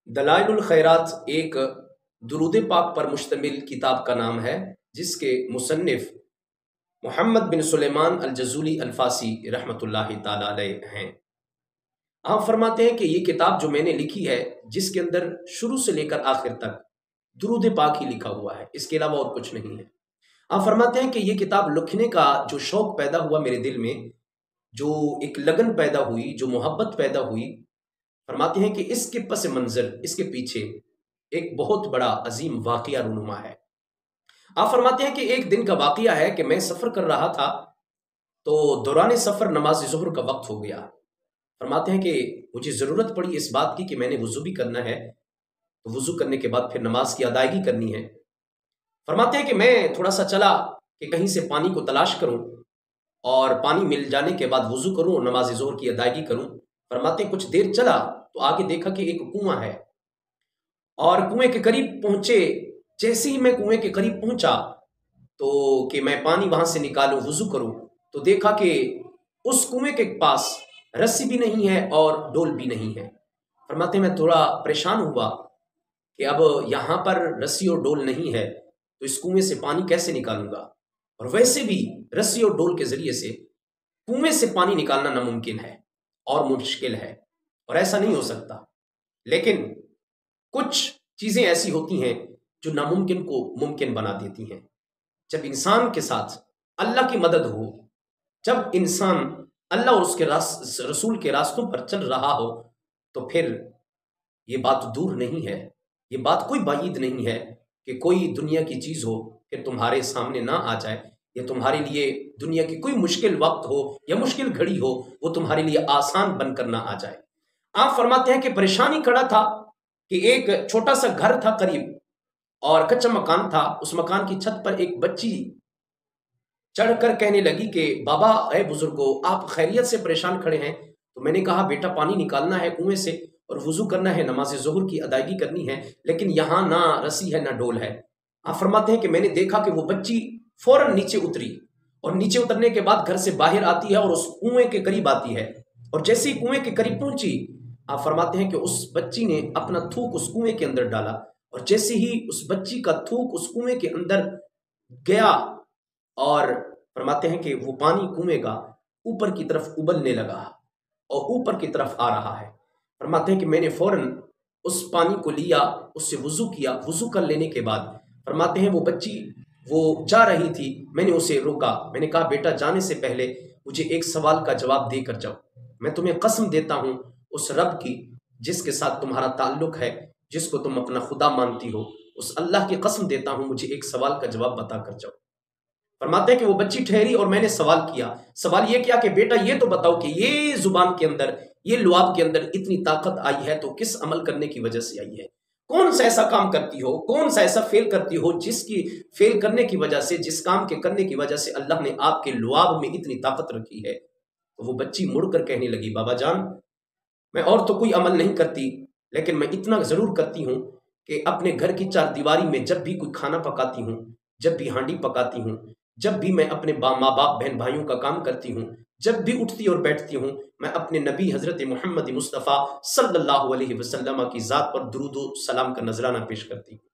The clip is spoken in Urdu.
دلائل الخیرات ایک درود پاک پر مشتمل کتاب کا نام ہے، جس کے مصنف محمد بن سلیمان الجزولی الفاسی رحمۃ اللہ تعالی علیہ ہیں۔ آپ فرماتے ہیں کہ یہ کتاب جو میں نے لکھی ہے، جس کے اندر شروع سے لے کر آخر تک درود پاک ہی لکھا ہوا ہے، اس کے علاوہ اور کچھ نہیں ہے۔ آپ فرماتے ہیں کہ یہ کتاب لکھنے کا جو شوق پیدا ہوا میرے دل میں، جو ایک لگن پیدا ہوئی، جو محبت پیدا ہوئی، فرماتے ہیں کہ اس کے پس منظر، اس کے پیچھے ایک بہت بڑا عظیم واقعہ رونما ہے۔ آپ فرماتے ہیں کہ ایک دن کا واقعہ ہے کہ میں سفر کر رہا تھا، تو دوران سفر نماز ظہر کا وقت ہو گیا۔ فرماتے ہیں کہ مجھے ضرورت پڑی اس بات کی کہ میں نے وضو بھی کرنا ہے، تو وضو کرنے کے بعد پھر نماز کی ادائیگی کرنی ہے۔ فرماتے ہیں کہ میں تھوڑا سا چلا کہ کہیں سے پانی کو تلاش کروں، اور پانی مل جانے کے بعد وضو کروں اور نماز ظہر کی ادائیگی کروں۔ فرماتے ہیں کچھ دیر چلا تو آگے دیکھا کہ ایک کنواں ہے، اور کنویں کے قریب پہنچے۔ جیسے ہی میں کنویں کے قریب پہنچا تو کہ میں پانی وہاں سے نکالوں، وضو کروں، تو دیکھا کہ اس کنویں کے پاس رسی بھی نہیں ہے اور ڈول بھی نہیں ہے۔ فرماتے ہیں میں تھوڑا پریشان ہوا کہ اب یہاں پر رسی اور ڈول نہیں ہے تو اس کنویں سے پانی کیسے نکالوں گا، اور ویسے بھی رسی اور ڈول کے ذریعے سے کنویں سے پانی نکالنا ناممکن ہے اور مشکل ہے، اور ایسا نہیں ہو سکتا۔ لیکن کچھ چیزیں ایسی ہوتی ہیں جو ناممکن کو ممکن بنا دیتی ہیں۔ جب انسان کے ساتھ اللہ کی مدد ہو، جب انسان اللہ اور اس کے رسول کے راستوں پر چل رہا ہو، تو پھر یہ بات دور نہیں ہے، یہ بات کوئی بعید نہیں ہے کہ کوئی دنیا کی چیز ہو پھر تمہارے سامنے نہ آ جائے، یا تمہارے لیے دنیا کی کوئی مشکل وقت ہو یا مشکل گھڑی ہو، وہ تمہارے لیے آسان بن کر نہ آ جائے۔ آپ فرماتے ہیں کہ پریشانی کھڑا تھا کہ ایک چھوٹا سا گھر تھا قریب، اور کچا مکان تھا۔ اس مکان کی چھت پر ایک بچی چڑھ کر کہنے لگی کہ بابا، اے بزرگو، آپ خیریت سے پریشان کھڑے ہیں؟ تو میں نے کہا بیٹا، پانی نکالنا ہے کنویں سے اور وضو کرنا ہے، نماز ظہر کی ادائیگی کرنی ہے، لیکن یہاں نہ رسی ہے نہ ڈول ہے۔ آپ فرماتے ہیں کہ میں نے دیکھا کہ وہ بچی فوراً نیچے اتری، اور نیچے اترنے کے بعد گھر سے باہر آتی ہے اور اس کنویں کے قریب آتی ہے، اور جیسے ہی کنویں کے قریب پہنچی، آپ فرماتے ہیں کہ اس بچی نے اپنا تھوک اس کنویں کے اندر ڈالا، اور جیسے ہی اس بچی کا تھوک اس کنویں کے اندر گیا، اور فرماتے ہیں کہ وہ پانی کنویں کا اوپر کی طرف ابلنے لگا اور اوپر کی طرف آ رہا ہے۔ فرماتے ہیں کہ میں نے فوراً اس پانی کو لیا، اس سے وضو کیا۔ وضو کر لینے کے بعد فرماتے ہیں وہ بچی وہ جا رہی تھی، میں نے اسے روکا، میں نے کہا بیٹا، جانے سے پہلے مجھے ایک سوال کا جواب دے کر جاؤ۔ میں تمہیں قسم دیتا ہوں اس رب کی جس کے ساتھ تمہارا تعلق ہے، جس کو تم اپنا خدا مانتی ہو، اس اللہ کی قسم دیتا ہوں، مجھے ایک سوال کا جواب بتا کر جاؤ۔ فرماتے ہیں کہ وہ بچی ٹھہری اور میں نے سوال کیا۔ سوال یہ کیا کہ بیٹا، یہ تو بتاؤ کہ یہ زبان کے اندر، یہ لعاب کے اندر اتنی طاقت آئی ہے تو کس عمل کرنے کی وجہ سے آئی ہے؟ کون سا ایسا کام کرتی ہو، کون سا ایسا فعل کرتی ہو جس کی فعل کرنے کی وجہ سے، جس کام کے کرنے کی وجہ سے اللہ نے آپ کے لعاب میں اتنی طاقت رکھی ہے؟ تو وہ بچی مڑ کر کہنے لگی، بابا جان، میں اور تو کوئی عمل نہیں کرتی، لیکن میں اتنا ضرور کرتی ہوں کہ اپنے گھر کی چار دیواری میں جب بھی کوئی کھانا پکاتی ہوں، جب بھی ہانڈی پکاتی ہوں، جب بھی میں اپنے ماں باپ بہن بھائیوں کا کام کرتی ہوں، جب بھی اٹھتی اور بیٹھتی ہوں، میں اپنے نبی حضرت محمد مصطفیٰ صلی اللہ علیہ وسلم کی ذات پر درود و سلام کا نذرانہ پیش کرتی ہوں۔